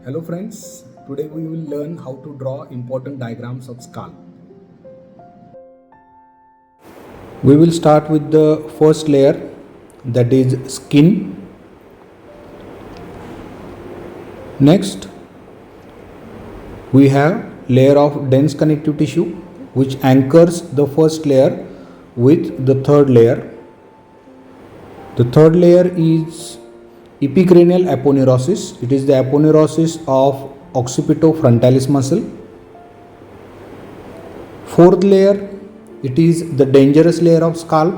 Hello friends, today we will learn how to draw important diagrams of skull. We will start with the first layer, that is skin. Next we have layer of dense connective tissue which anchors the first layer with the third layer. The third layer is epicranial aponeurosis. It is the aponeurosis of occipitofrontalis muscle. Fourth layer, it is the dangerous layer of scalp.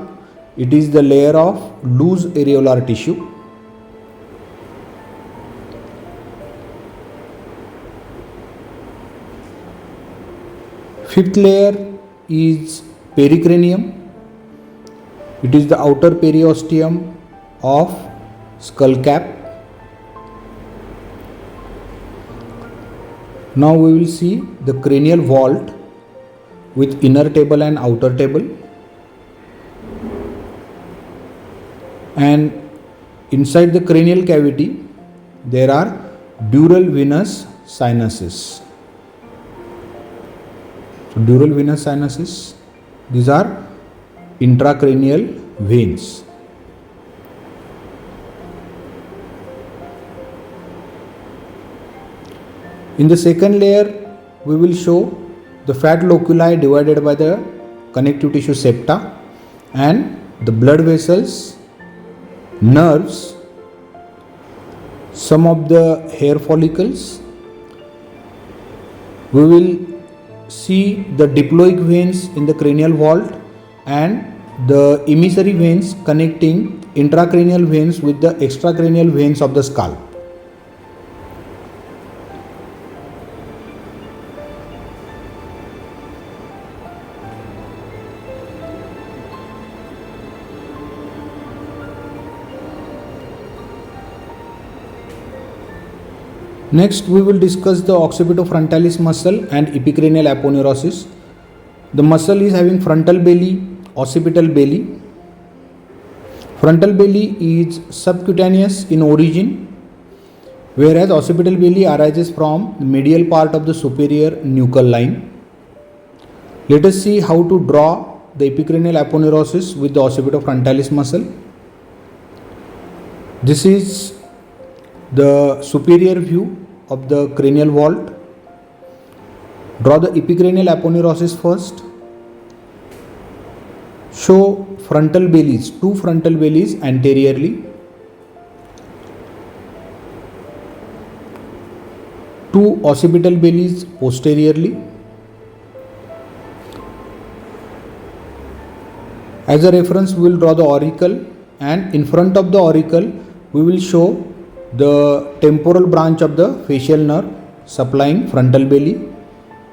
It is the layer of loose areolar tissue. Fifth layer is pericranium. It is the outer periosteum of skull cap. Now we will see the cranial vault with inner table and outer table, and inside the cranial cavity there are dural venous sinuses. So dural venous sinuses, these are intracranial veins. In the second layer we will show the fat loculi divided by the connective tissue septa and the blood vessels, nerves, some of the hair follicles. We will see the diploic veins in the cranial vault and the emissary veins connecting intracranial veins with the extracranial veins of the skull. Next we will discuss the occipitofrontalis muscle and epicranial aponeurosis. The muscle is having frontal belly, occipital belly. Frontal belly is subcutaneous in origin, whereas occipital belly arises from the medial part of the superior nuchal line. Let us see how to draw the epicranial aponeurosis with the occipitofrontalis muscle. This is the superior view of the cranial vault. Draw the epicranial aponeurosis first. Show frontal bellies, two frontal bellies anteriorly, two occipital bellies posteriorly. As a reference we will draw the auricle, and in front of the auricle we will show the temporal branch of the facial nerve supplying frontal belly.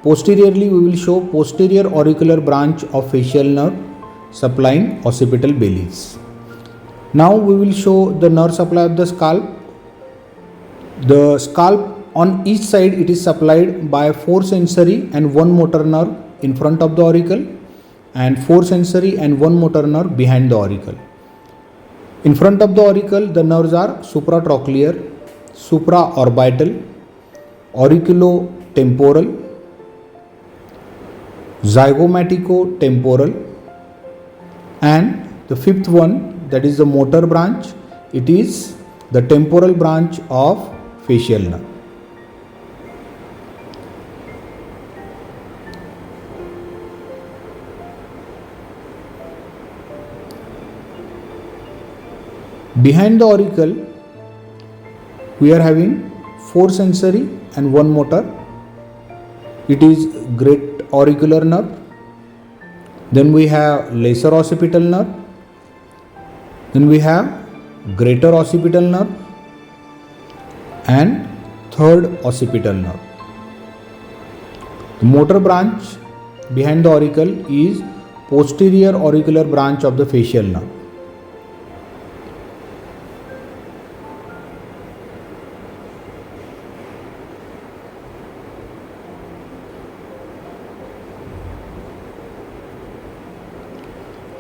Posteriorly we will show posterior auricular branch of facial nerve supplying occipital bellies. Now we will show the nerve supply of the scalp. The scalp on each side it is supplied by 4 sensory and 1 motor nerve in front of the auricle, and 4 sensory and 1 motor nerve behind the auricle. In front of the auricle, the nerves are supratrochlear, supraorbital, auriculotemporal, zygomaticotemporal, and the fifth one, that is the motor branch, it is the temporal branch of facial nerve. Behind the auricle, we are having 4 sensory and 1 motor. It is great auricular nerve. Then we have lesser occipital nerve. Then we have greater occipital nerve and third occipital nerve. The motor branch behind the auricle is posterior auricular branch of the facial nerve.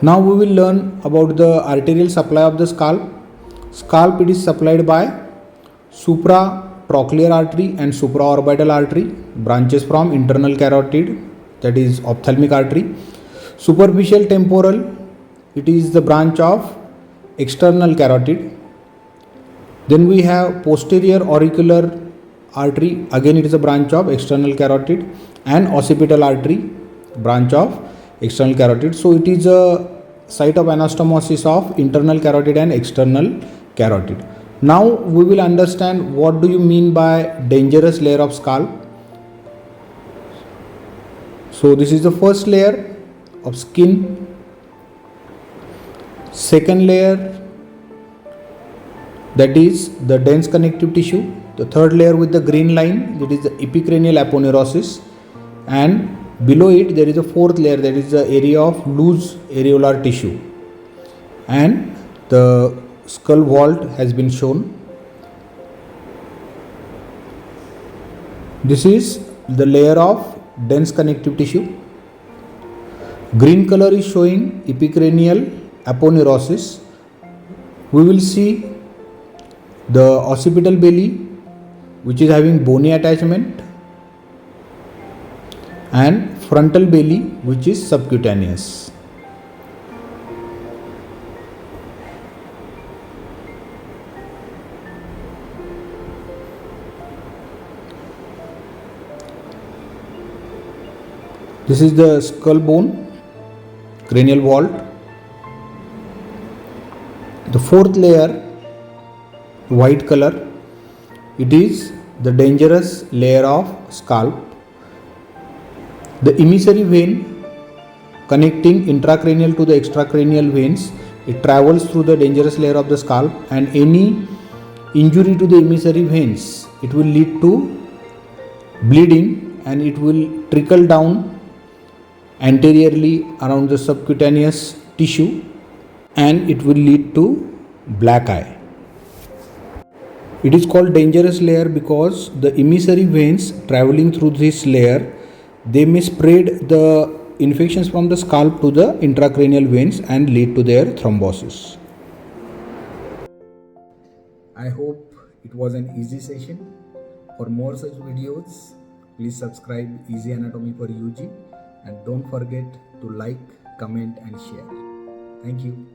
Now we will learn about the arterial supply of the scalp. Scalp, it is supplied by supratrochlear trochlear artery and supraorbital artery, branches from internal carotid, that is ophthalmic artery. Superficial temporal, it is the branch of external carotid. Then we have posterior auricular artery, again it is a branch of external carotid, and occipital artery, branch of external carotid. So it is a site of anastomosis of internal carotid and external carotid. Now we will understand what do you mean by dangerous layer of scalp. So this is the first layer of skin. Second layer, that is the dense connective tissue. The third layer with the green line, that is the epicranial aponeurosis, and below it there is a fourth layer, that is the area of loose areolar tissue, and the skull vault has been shown. This is the layer of dense connective tissue. Green color is showing epicranial aponeurosis. We will see the occipital belly, which is having bony attachment, and frontal belly, which is subcutaneous. This is the skull bone, cranial vault. The fourth layer, white color, it is the dangerous layer of scalp. The emissary vein connecting intracranial to the extracranial veins, it travels through the dangerous layer of the scalp, and any injury to the emissary veins, it will lead to bleeding, and it will trickle down anteriorly around the subcutaneous tissue, and it will lead to black eye. It is called dangerous layer because the emissary veins traveling through this layer, they may spread the infections from the scalp to the intracranial veins and lead to their thrombosis. I hope it was an easy session. For more such videos, please subscribe Easy Anatomy for UG, and don't forget to like, comment and share. Thank you.